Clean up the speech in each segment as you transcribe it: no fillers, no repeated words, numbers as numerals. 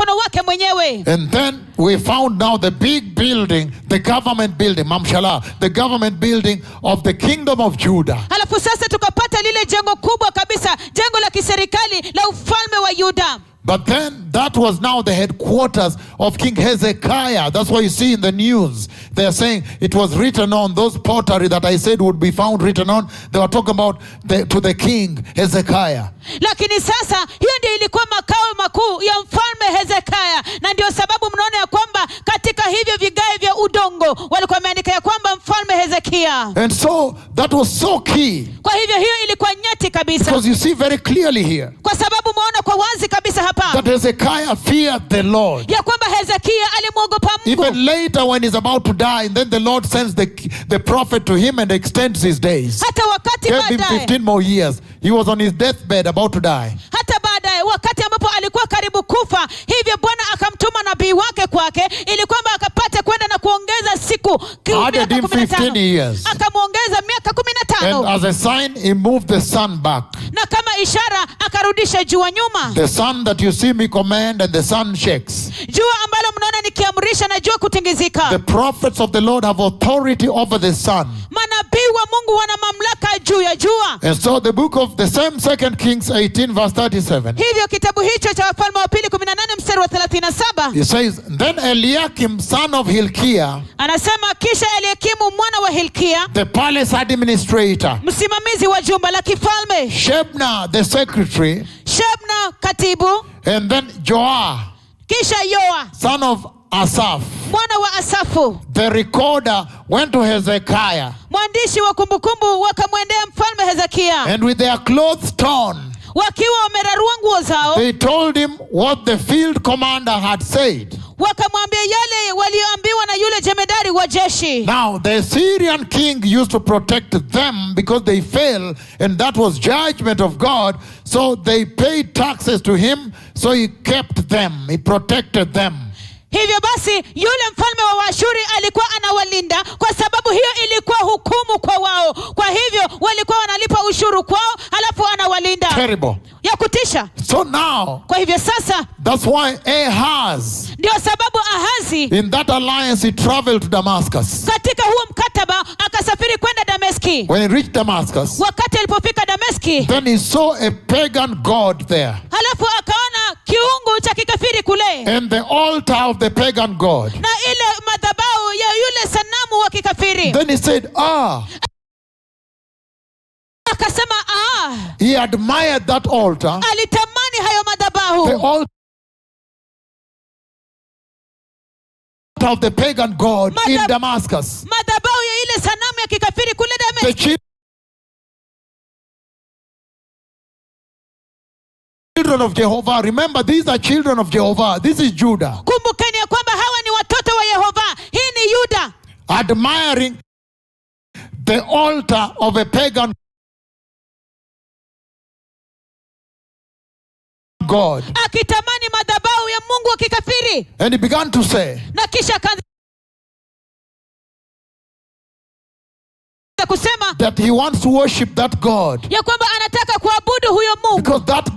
mkono wake mwenyewe. And then we found now the big building, the government building, Mamshala, the government building of the kingdom of Judah. Halafu sasa tukapata lile jengo kubwa kabisa, jengo la kiserikali la ufalme wa Yuda. But then that was now the headquarters of King Hezekiah. That's why you see in the news, they are saying it was written on those pottery that I said would be found written on. They were talking about to the king Hezekiah. Lakini sasa hiyo ndio ilikuwa makao makuu ya mfalme Hezekiah, na ndio sababu mnaona ya kwamba katika hivyo vigae vya udongo walikuwa wameandika ya kwamba mfalme Hezekiah. And so that was so key. Kwa hivyo hiyo ilikuwa nyeti kabisa. Because you see very clearly here. Kwa sababu muona kwa wazi kabisa hapa that Hezekiah feared the Lord. Ya kwamba Hezekiah alimwogopa Mungu. Even later when he's about to die, and then the Lord sends the prophet to him and extends his days. Hata wakati gave him 15 more years. He was on his deathbed about to die. Hata baadaye wakati ambapo alikuwa karibu kufa, hivyo Bwana akamtuma nabii wake kwake ili kwamba akapate kwenda na kuongeza siku. Added him 15 years. Akamuongeza miaka 15. And as a sign, he moved the sun back. Na kama ishara akarudisha jua nyuma. The sun that you see me command, and the sun shakes. Jua ambalo mnaona nikiamrisha na jua kutingizika. The prophets of the Lord have authority over the sun. Manabii wa Mungu wana mamlaka juu ya jua. And so the book of the same 2 Kings 18 verse 37. Hivyo kitabu hicho cha Wafalme wa Pili 18 mstari wa 37. It says, then Eliakim son of Hilkiah, anasema kisha Eliakimu mwana wa Hilkia, the palace administrator, msimamizi wa jumba la kifalme, Shebna the secretary, Shebna katibu, and then Joah, kisha Yoa son of Asaph, mwana wa Asafu, the recorder, went to Hezekiah, mwandishi wa kumbukumbu, wakamwendea mfalme Hezekia, and with their clothes torn, wakiwa wamerarua nguo zao, they told him what the field commander had said. Wakamwambia yale walioambiwa na yule jemedari wa jeshi. Now the Syrian king used to protect them because they fell, and that was judgment of God. So they paid taxes to him, so he kept them, he protected them. Hivyo basi yule mfalme wa Ashuri alikuwa anawalinda kwa sababu hiyo ilikuwa hukumu kwa wao. Kwa hivyo walikuwa wanalipa ushuru kwao, halafu anawalinda. Terrible. Ya kutisha. So now, kwa hivyo sasa, that's why Ahaz, ndio sababu Ahazi, in that alliance he traveled to Damascus. Katika huo mkataba akasafiri kwenda Dameski. When he reached Damascus, wakati alipofika Dameski, then he saw a pagan god there. Halafu akaona kiungu cha kikafiri kule. And the altar of the pagan god. Na ile madhabahu ya yule sanamu wa kikafiri. Then he said, akasema he admired that altar. Alitamani hayo madhabahu. The altar of the pagan god in Damascus. Madhabahu ya ile sanamu ya kikafiri kule Dameski. Children of Jehovah, remember these are children of Jehovah. This is Judah. Kumbukeni ya kwamba hawa ni watoto wa Yehova. Hii ni Yuda. Admiring the altar of a pagan god. Akitamani madhabahu ya Mungu wa kikafiri. And he began to say, na kisha kusema that he wants to worship that God. Ya kwamba anataka kuabudu huyo Mungu. Because that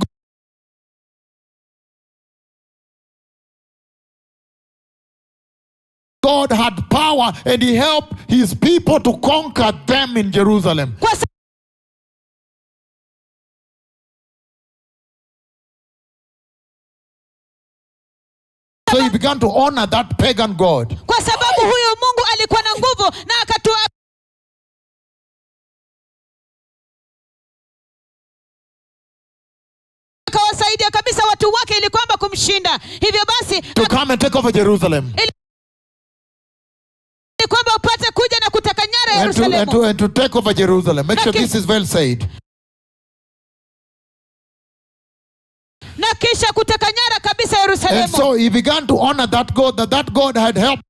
God had power, and he helped his people to conquer them in Jerusalem. So he began to honor that pagan god. Kwa sababu huyo Mungu alikuwa na nguvu na akawasaidia kabisa watu wake ili kwamba kumshinda. Hivyo basi to come and take over Jerusalem. Ili kwamba upate kuja na kutaka nyara Yerusalemu. And to take over Jerusalem. Make sure this is well said. Na kisha kutaka nyara kabisa Yerusalemu. And so he began to honor that God, that God had helped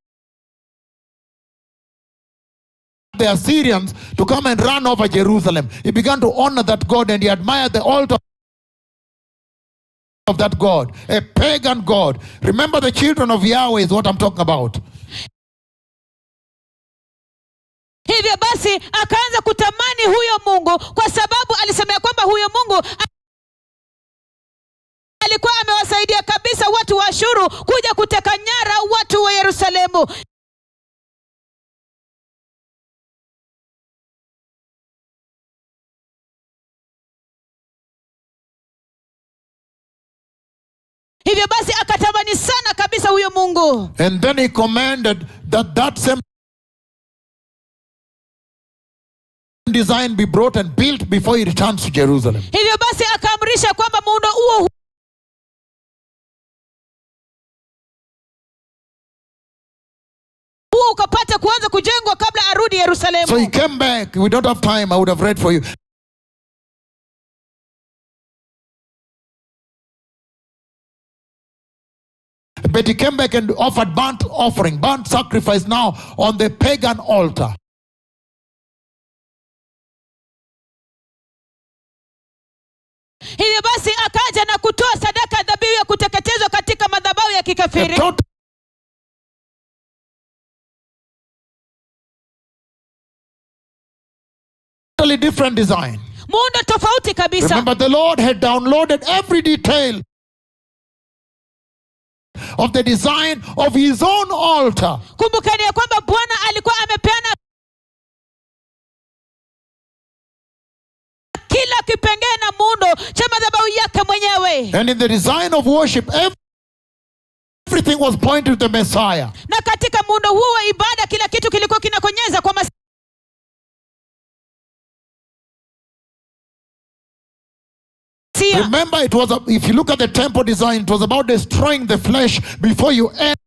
the Assyrians to come and run over Jerusalem. He began to honor that God, and he admired the altar of that God, a pagan God. Remember, the children of Yahweh is what I'm talking about. Hivyo basi akaanza kutamani huyo Mungu kwa sababu alisemea kwamba huyo Mungu alikuwa amewasaidia kabisa watu wa Ashuru kuja kuteka nyara watu wa Yerusalemu. Hivyo basi akatamani sana kabisa huyo Mungu. And then he commanded that same design be brought and built before he returns to Jerusalem. Hivyo basi akaamrisha kwamba muundo huo ukapata kuanza kujengwa kabla arudi Yerusalemu. So he came back. We don't have time. I would have read for you. But he came back and offered burnt sacrifice now on the pagan altar. Hivyo basi akaja na kutoa sadaka dhabihu ya kuteketezwa katika madhabahu ya kikafiri. Totally different design. Muundo tofauti kabisa. Remember, the Lord had downloaded every detail of the design of his own altar. Kumbukeni ya kwamba Bwana alikuwa amepeana kila kipengele na muundo cha madhabahu yake mwenyewe. And in the design of worship, everything was pointing to the Messiah. Na katika muundo huo wa ibada kila kitu kilikuwa kinakonyeza kwa Masiya. Remember, if you look at the temple design, it was about destroying the flesh before you enter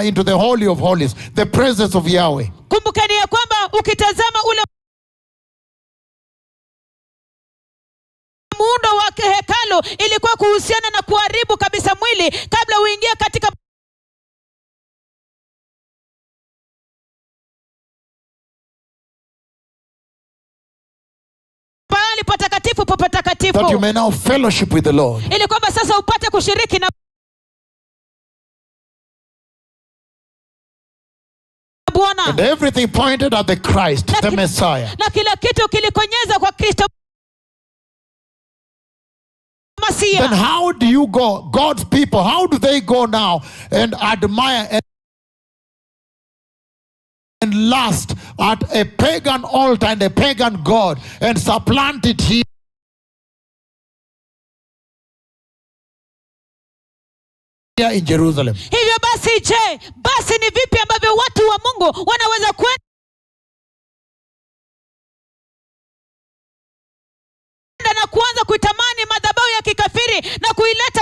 into the Holy of Holies, the presence of Yahweh. Kumbukeni ya kwamba ukitazama ule muundo wa hekalu ilikuwa kuhusiana na kuharibu kabisa mwili kabla uingie katika patakatifu pa patakatifu. That you may now fellowship with the Lord. Ili kwamba sasa upate kushiriki na Bwana. And everything pointed at the Christ, the Messiah. Na kila kitu kilikonyeza kwa Kristo Masiya. Then how do you go, God's people, how do they go now and admire and lust at a pagan altar and a pagan god and supplant it here in Jerusalem? Hivyo basi ni vipi ambavyo watu wa Mungu wanaweza kwenda na kuanza kuitamani madhabahu ya kikafiri na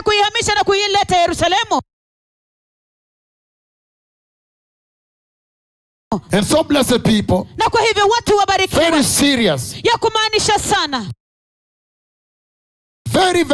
kuihamisha na kuileta Yerusalemu? And so, blessed people, na kwa hivyo watu wabarikiwa, very serious, ya kumaanisha sana, very